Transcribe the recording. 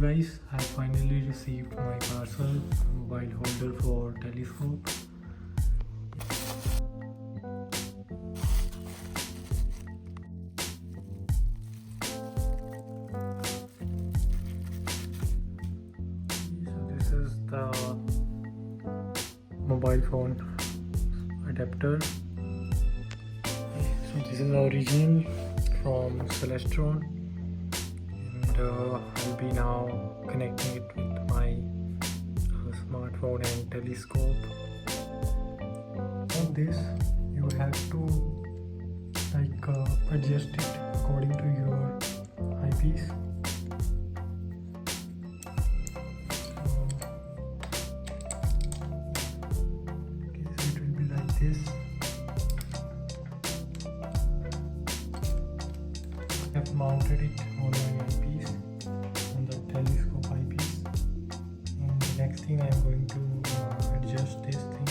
Hello guys, I finally received my parcel, mobile holder for telescope. So this is the mobile phone adapter. So this is the original from Celestron, and I'll be now connecting it with my smartphone and telescope. On this, you have to adjust it according to your eyepiece. So it will be like this. I have mounted it on my eyepiece, on the telescope eyepiece, and the next thing I am going to adjust this thing